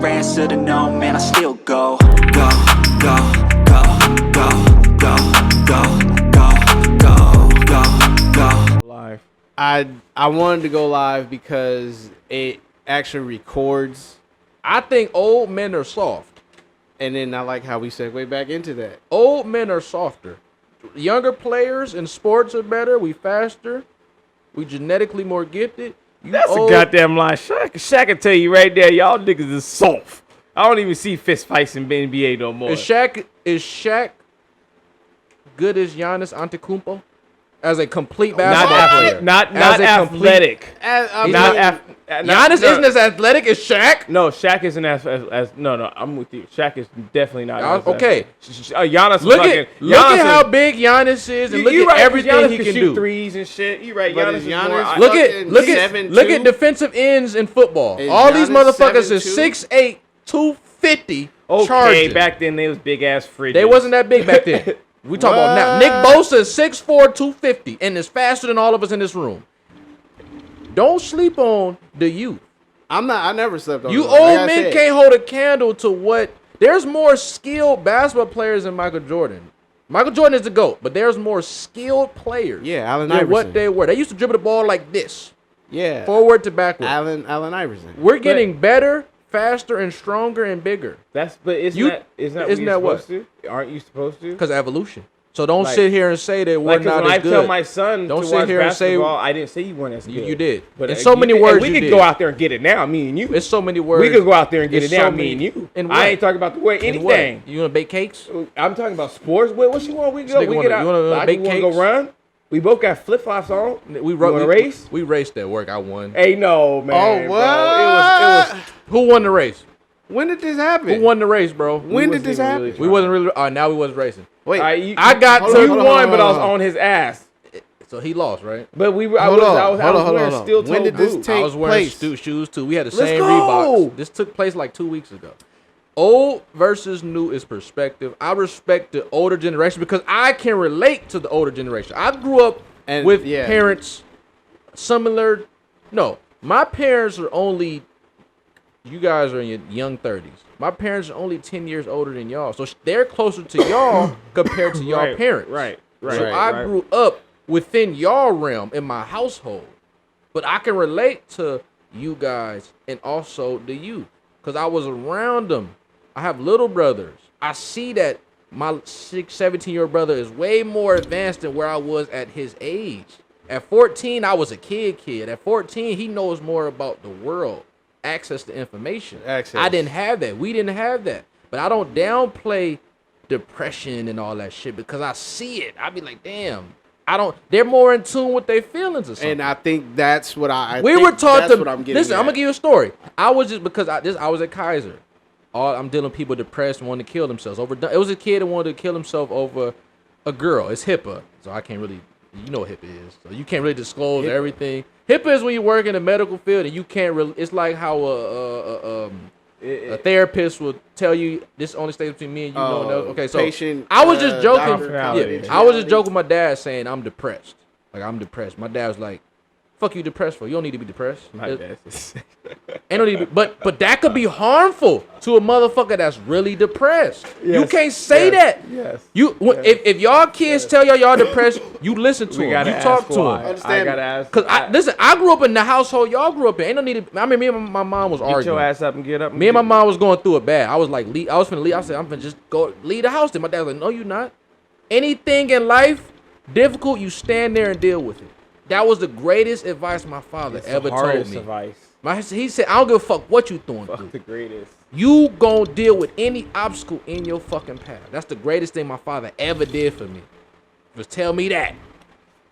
answer to no, man, I still go. Go, go, go, go, go, go, go, go, go, go. Live. I wanted to go live because it actually records. I think old men are soft. And then I like how we segue back into that. Old men are softer. Younger players in sports are better. We faster. We genetically more gifted. That's a goddamn lie. Shaq can tell you right there, y'all niggas is soft. I don't even see fist fights in the NBA no more. Is Shaq good as Giannis Antetokounmpo as a complete basketball player? Not athletic. Giannis isn't as athletic as Shaq. No, Shaq isn't as no. I'm with you. Shaq is definitely not. Okay. Giannis. Look at how big Giannis is, and look at everything he can do. Threes and shit. You right. But Giannis. Look at defensive ends in football. All these motherfuckers is 6'8", 250. Okay, charging. back then they was big ass fridges. They wasn't that big back then. We talking about now. Nick Bosa is 6'4", 250, and is faster than all of us in this room. Don't sleep on the youth. I never slept on you. Old men can't hold a candle to what. There's more skilled basketball players than Michael Jordan. Michael Jordan is the GOAT, but there's more skilled players. Yeah, Allen than Iverson. what they were. They used to dribble the ball like this. Yeah. Forward to backward. Allen Iverson. We're getting better, faster, and stronger and bigger. Isn't that what? Aren't you supposed to? Because evolution. So don't sit here and say that we're not as I good. tell my son don't to sit watch here basketball, and say I didn't say you weren't as good. You did. But in so many words, we could go out there and get it now, me and you. It's so many words. We could go out there and get it now, me and you. I ain't talking about the way anything. You want to bake cakes? I'm talking about sports. What you want? We go. We get out. You want to bake cakes? Go run. We both got flip flops on. We race. We raced at work. I won. Hey, no, man. Oh, what? Bro. It was. Who won the race? When did this happen? Who won the race, bro? When did this happen? We wasn't really. Now we wasn't racing. Wait, I got to. You won, but I was on his ass. So he lost, right? But we were. I was wearing steel toe When did this boots. take I was wearing place? shoes too. We had the Let's same go. Reeboks. This took place like 2 weeks ago. Old versus new is perspective. I respect the older generation because I can relate to the older generation. I grew up with parents similar. No, my parents are only. You guys are in your young 30s. My parents are only 10 years older than y'all. So they're closer to y'all compared to y'all parents. Right. So I grew up within y'all realm in my household. But I can relate to you guys and also the youth. Because I was around them. I have little brothers. I see that my 17-year-old brother is way more advanced than where I was at his age. At 14, I was a kid. At 14, he knows more about the world. Access to information. I didn't have that. We didn't have that. But I don't downplay depression and all that shit because I see it. I be like, damn. They're more in tune with their feelings or something. And I think that's what we were taught to. What I'm getting listen, at. I'm gonna give you a story. I was just because I was at Kaiser. I'm dealing with people depressed and wanting to kill themselves over. It was a kid that wanted to kill himself over a girl. It's HIPAA, so I can't really. You know what HIPAA is, so you can't really disclose everything. HIPAA is when you work in the medical field and you can't really. It's like how a therapist will tell you this only stays between me and you. Okay, so patient, I was just joking. I I was just joking with my dad saying I'm depressed. Like I'm depressed. My dad was like, "Fuck you, depressed for? You don't need to be depressed." Ain't no need to be, but that could be harmful to a motherfucker that's really depressed. Yes, you can't say that. Yes. If y'all kids tell y'all depressed, you listen to them. You talk to them. Understand? I gotta ask. Cause listen, I grew up in the household y'all grew up in. Ain't no need to. I mean, me and my mom was arguing. Get your ass up and get up. Me and my mom was going through it bad. I was like, I was finna leave. I said, I'm finna just go leave the house. Then my dad was like, no, you not. Anything in life difficult, you stand there and deal with it. That was the greatest advice my father ever told me. Advice. He said, I don't give a fuck what you throwing through. The greatest. You gonna deal with any obstacle in your fucking path. That's the greatest thing my father ever did for me. Was tell me that.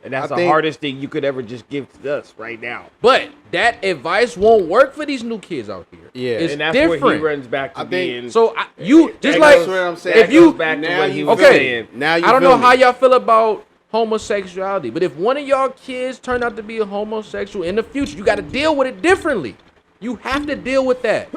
And that's the hardest thing you could ever just give to us right now. But that advice won't work for these new kids out here. Yeah, it's and that's different. where he runs back to being. So you just like that's what I'm saying. if you back to now what he you was feel saying. Now you I don't know feel me. how y'all feel about homosexuality, but if one of y'all kids turn out to be a homosexual in the future, you got to deal with it differently. You have to deal with that.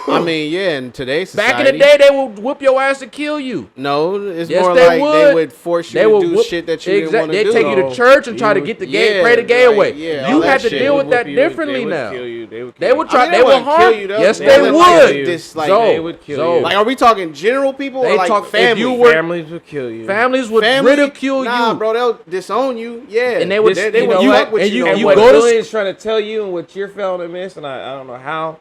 I mean, yeah, in today's society. Back in the day, they would whoop your ass and kill you. No, it's Yes, more they like would. they would force you to do shit that you didn't want to They do. take you to church and try to get the gay, pray the gay away. Yeah, you all had that to shit. deal with that They would differently kill now. you. They would I try. mean, They would wouldn't harm. kill you, though. Yes, They they wouldn't like would. this, like, So, they would kill so, you. Like, are we talking general people They or like talk- if family? you were- Families would kill you. families would Family? ridicule Nah, you. bro, they'll disown you. Yeah, And they would- they you would know you what? up with And you. you- no you more. go to- Billy is trying to tell you and what you're failing to miss, and I don't know how.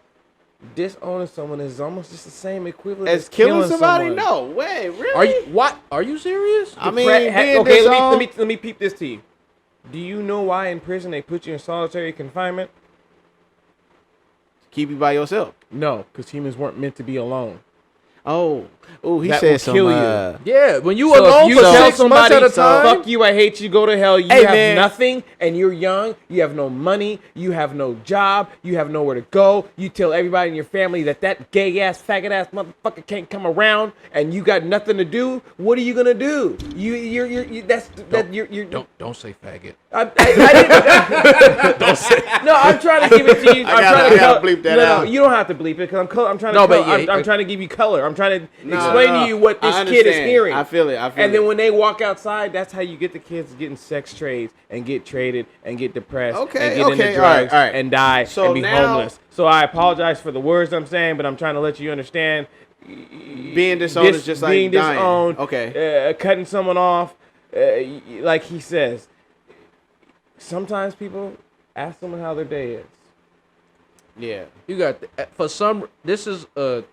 Disowning someone is almost just the same equivalent as killing somebody. No way, really? Are you what? Are you serious? I mean, okay, being let disowned- me peep this to you. Do you know why in prison they put you in solitary confinement? keep you by yourself. No, because humans weren't meant to be alone. Oh, he That said will some. kill you. Yeah, when you So if alone you for tell 6 months at a time. fuck you, I hate you, go to hell, you Hey, have man. nothing, and you're young, you have no money, you have no job, you have nowhere to go, you tell everybody in your family that gay-ass, faggot-ass motherfucker can't come around, and you got nothing to do, what are you gonna do? Don't say faggot. I didn't. Don't say. No, I'm trying to give it to you. I gotta bleep that out. No, you don't have to bleep it because I'm trying to. No, but I'm trying to give you color. I'm trying to explain to you what this I kid is understand. hearing. I feel it. And then when they walk outside, that's how you get the kids getting sex trades and get traded and get depressed Okay, and get into okay, drugs all right. and die So and be now- homeless. So I apologize for the words I'm saying, but I'm trying to let you understand. being disowned is just like being dying. disowned, Okay. cutting someone off, like he says. Sometimes people ask someone how their day is. Yeah. You got for some. This is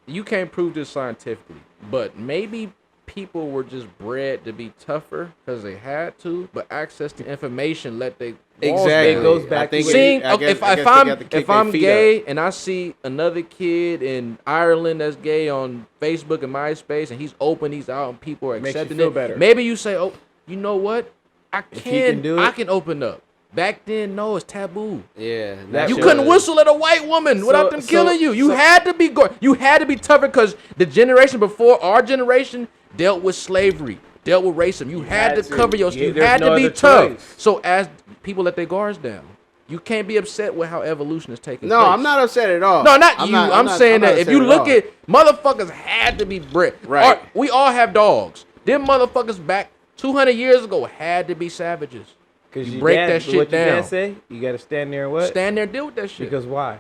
you can't prove this scientifically, but maybe people were just bred to be tougher because they had to, but access to information let they walls Exactly. down. It goes back I think to Seeing I guess if they got to kick if their I'm feet gay up. and I see another kid in Ireland that's gay on Facebook and MySpace and he's open, he's out, and people are Makes you accepting feel it. better. Maybe you say, "Oh, you know what? I If he can do I it- can open up." Back then, no, it's taboo. Yeah. That You shit couldn't was- whistle at a white woman without them killing you. You had to be you had to be tougher because the generation before our generation dealt with slavery, dealt with racism. You had to cover yourself. You There's had no to be other tough. choice. So as people let their guards down, you can't be upset with how evolution is taking No, place. I'm not upset at all. No, not you. I'm saying that if you at look all. at motherfuckers had to be bred. Right. We all have dogs. Them motherfuckers back 200 years ago had to be savages. Because You break that shit what down. You dad say? You got to stand there and what? Stand there and deal with that shit. Because why?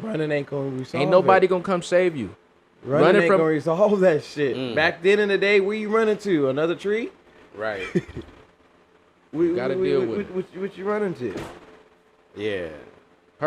Running ain't gonna resolve. Ain't nobody it. gonna come save you. running running ain't from- gonna resolve that shit. Back then in the day, where you running to? Another tree? Right. Gotta deal with it. What you running to? Yeah.